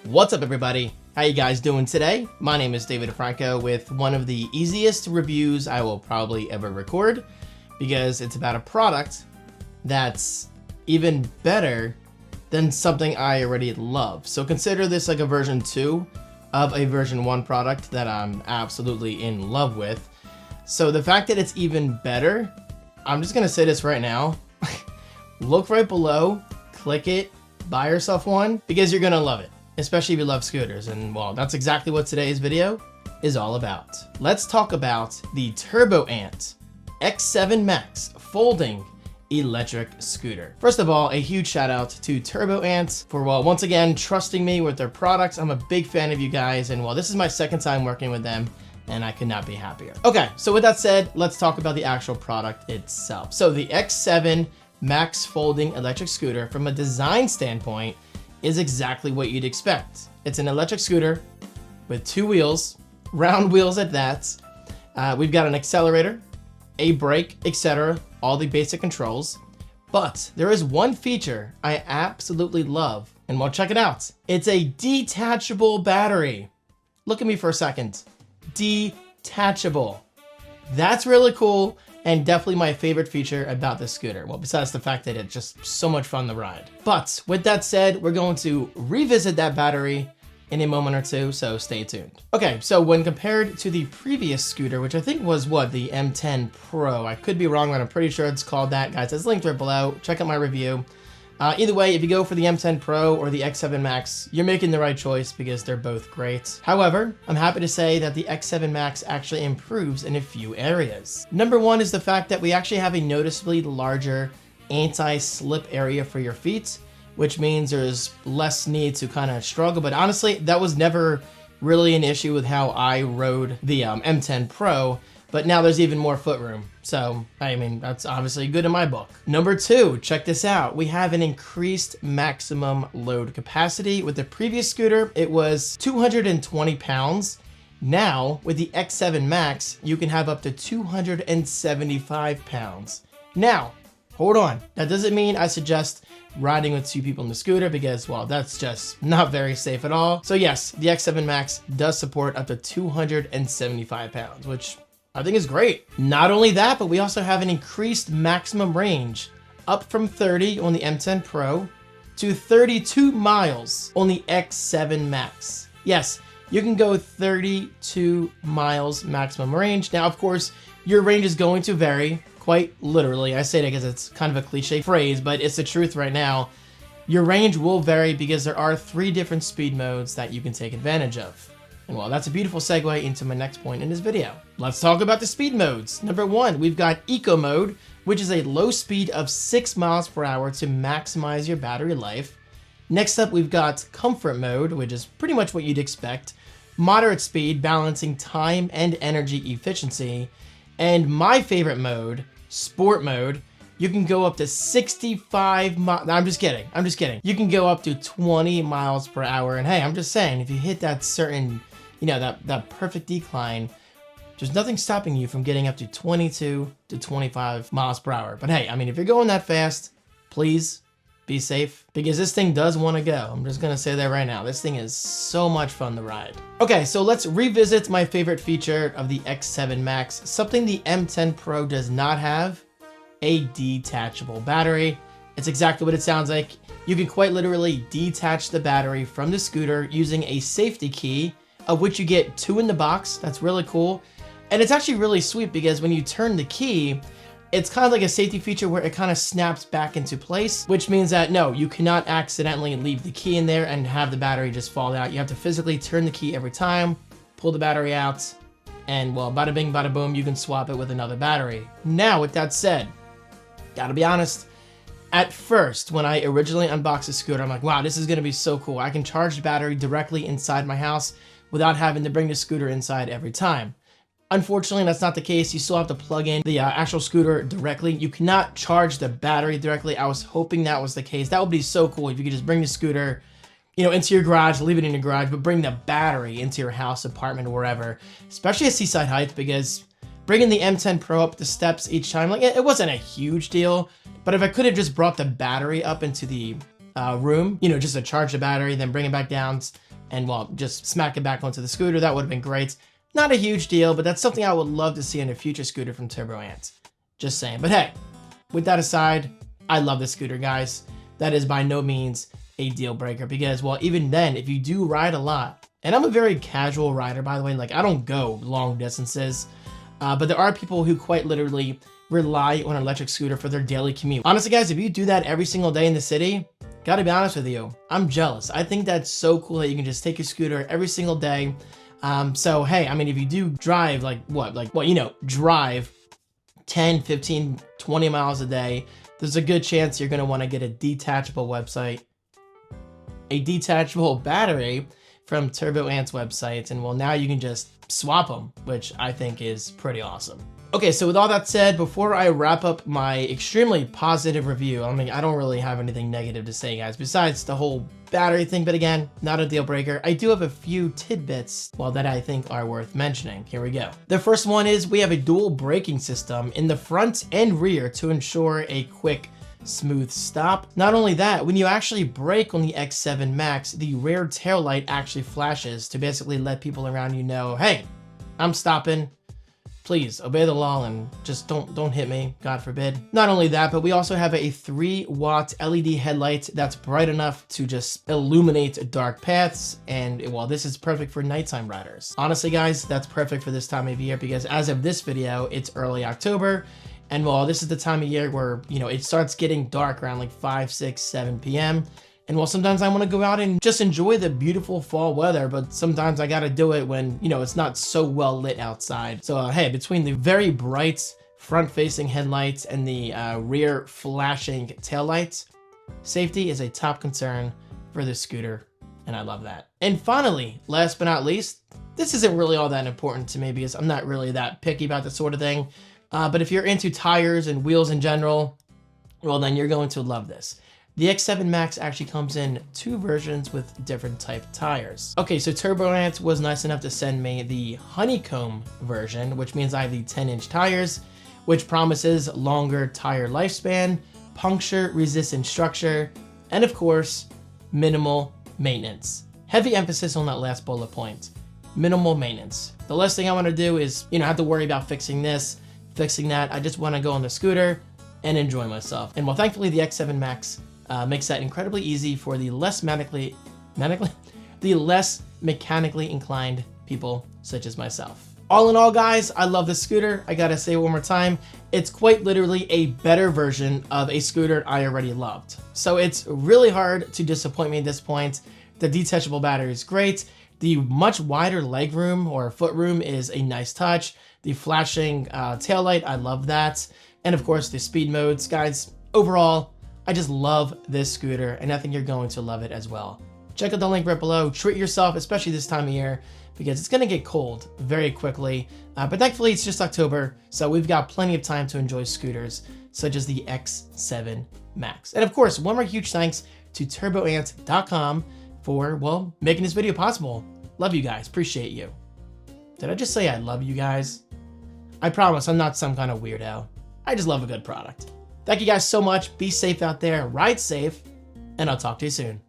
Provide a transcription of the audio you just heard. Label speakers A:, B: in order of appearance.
A: What's up, everybody? How you guys doing today? My name is David DeFranco with one of the easiest reviews I will probably ever record, because it's about a product that's even better than something I already love. So consider this like a version 2 of a version 1 product that I'm absolutely in love with. So the fact that it's even better, I'm just gonna say this right now. Look right below, click it, buy yourself one, because you're gonna love it, especially if you love scooters. And well, that's exactly what today's video is all about. Let's talk about the TurboAnt X7 Max folding electric scooter. First of all, a huge shout out to TurboAnt for, well, once again, trusting me with their products. I'm a big fan of you guys, and well, this is my second time working with them, and I could not be happier. Okay, so with that said, let's talk about the actual product itself. So the X7 Max folding electric scooter, from a design standpoint, is exactly what you'd expect. It's an electric scooter with 2 wheels, round wheels at that. We've got an accelerator, a brake, etc., all the basic controls. But there is one feature I absolutely love, and well, check it out. It's a detachable battery. Look at me for a second. Detachable. That's really cool, and definitely my favorite feature about this scooter. Well, besides the fact that it's just so much fun to ride. But with that said, we're going to revisit that battery in a moment or two, so stay tuned. Okay, so when compared to the previous scooter, which I think was what, the M10 Pro, I could be wrong, but I'm pretty sure it's called that, guys. It's linked right below. Check out my review. Either way, if you go for the M10 Pro or the X7 Max, you're making the right choice because they're both great. However, I'm happy to say that the X7 Max actually improves in a few areas. Number one is the fact that we actually have a noticeably larger anti-slip area for your feet, which means there's less need to kind of struggle. But honestly, that was never really an issue with how I rode the M10 Pro, but now there's even more foot room. So, I mean, that's obviously good in my book. Number 2, check this out. We have an increased maximum load capacity. With the previous scooter, it was 220 pounds. Now, with the X7 Max, you can have up to 275 pounds. Now, hold on. That doesn't mean I suggest riding with 2 people in the scooter, because, well, that's just not very safe at all. So yes, the X7 Max does support up to 275 pounds, which I think is great. Not only that, but we also have an increased maximum range, up from 30 on the M10 Pro to 32 miles on the X7 Max. Yes, you can go 32 miles maximum range. Now, of course, your range is going to vary. Quite literally. I say that because it's kind of a cliche phrase, but it's the truth right now. Your range will vary because there are 3 different speed modes that you can take advantage of. And well, that's a beautiful segue into my next point in this video. Let's talk about the speed modes. Number 1, we've got Eco Mode, which is a low speed of 6 miles per hour to maximize your battery life. Next up, we've got Comfort Mode, which is pretty much what you'd expect. Moderate speed, balancing time and energy efficiency. And my favorite mode, Sport Mode, you can go up to 65 miles. No, I'm just kidding. You can go up to 20 miles per hour. And hey, I'm just saying, if you hit that certain, that perfect decline, there's nothing stopping you from getting up to 22 to 25 miles per hour. But hey, I mean, if you're going that fast, please be safe, because this thing does want to go. I'm just gonna say that right now. This thing is so much fun to ride. Okay, so let's revisit my favorite feature of the X7 Max, something the M10 Pro does not have: a detachable battery. It's exactly what it sounds like. You can quite literally detach the battery from the scooter using a safety key, of which you get 2 in the box. That's really cool. And it's actually really sweet because when you turn the key, it's kind of like a safety feature where it kind of snaps back into place, which means that no, you cannot accidentally leave the key in there and have the battery just fall out. You have to physically turn the key every time, pull the battery out, and well, bada bing, bada boom, you can swap it with another battery. Now, with that said, gotta be honest, at first, when I originally unboxed the scooter, I'm like, wow, this is gonna be so cool. I can charge the battery directly inside my house without having to bring the scooter inside every time. Unfortunately, that's not the case. You still have to plug in the actual scooter directly. You cannot charge the battery directly. I was hoping that was the case. That would be so cool if you could just bring the scooter, into your garage, leave it in your garage, but bring the battery into your house, apartment, or wherever, especially at Seaside Heights, because bringing the M10 Pro up the steps each time, like, it wasn't a huge deal, but if I could have just brought the battery up into the room, just to charge the battery, then bring it back down, and well, just smack it back onto the scooter. That would have been great. Not a huge deal, but that's something I would love to see in a future scooter from TurboAnt. Just saying. But hey, with that aside, I love this scooter, guys. That is by no means a deal breaker because, well, even then, if you do ride a lot, and I'm a very casual rider, by the way, like I don't go long distances, but there are people who quite literally rely on an electric scooter for their daily commute. Honestly, guys, if you do that every single day in the city, gotta be honest with you, I'm jealous. I think that's so cool that you can just take your scooter every single day. So, hey, I mean, if you do drive drive 10, 15, 20 miles a day, there's a good chance you're gonna wanna get a detachable battery from TurboAnt's website, and well, now you can just swap them, which I think is pretty awesome. Okay, so with all that said, before I wrap up my extremely positive review, I mean, I don't really have anything negative to say, guys, besides the whole battery thing, but again, not a deal breaker. I do have a few tidbits, well, that I think are worth mentioning. Here we go. The first one is we have a dual braking system in the front and rear to ensure a quick, smooth stop. Not only that, when you actually brake on the X7 Max, the rear tail light actually flashes to basically let people around you know, hey, I'm stopping. Please obey the law and just don't hit me, God forbid. Not only that, but we also have a 3-watt LED headlight that's bright enough to just illuminate dark paths. And well, this is perfect for nighttime riders. Honestly, guys, that's perfect for this time of year because as of this video, it's early October. And well, this is the time of year where, you know, it starts getting dark around like 5, 6, 7 p.m. And well, sometimes I want to go out and just enjoy the beautiful fall weather, but sometimes I got to do it when, you know, it's not so well lit outside. So hey, between the very bright front-facing headlights and the rear flashing taillights, safety is a top concern for this scooter, and I love that. And finally, last but not least, this isn't really all that important to me because I'm not really that picky about this sort of thing. But if you're into tires and wheels in general, well, then you're going to love this. The X7 Max actually comes in 2 versions with different type tires. Okay, so TurboAnt was nice enough to send me the honeycomb version, which means I have the 10-inch tires, which promises longer tire lifespan, puncture-resistant structure, and of course, minimal maintenance. Heavy emphasis on that last bullet point. Minimal maintenance. The last thing I want to do is, you know, have to worry about fixing this, fixing that. I just want to go on the scooter and enjoy myself. And well, thankfully the X7 Max makes that incredibly easy for the less mechanically inclined people such as myself. All in all, guys, I love this scooter. I gotta say it one more time, it's quite literally a better version of a scooter I already loved. So it's really hard to disappoint me at this point. The detachable battery is great. The much wider leg room or foot room is a nice touch. The flashing taillight, I love that. And of course, the speed modes, guys. Overall, I just love this scooter, and I think you're going to love it as well. Check out the link right below. Treat yourself, especially this time of year, because it's going to get cold very quickly. But thankfully, it's just October, so we've got plenty of time to enjoy scooters, such as the X7 Max. And of course, one more huge thanks to TurboAnt.com for, well, making this video possible. Love you guys. Appreciate you. Did I just say I love you guys? I promise I'm not some kind of weirdo. I just love a good product. Thank you guys so much. Be safe out there, ride safe, and I'll talk to you soon.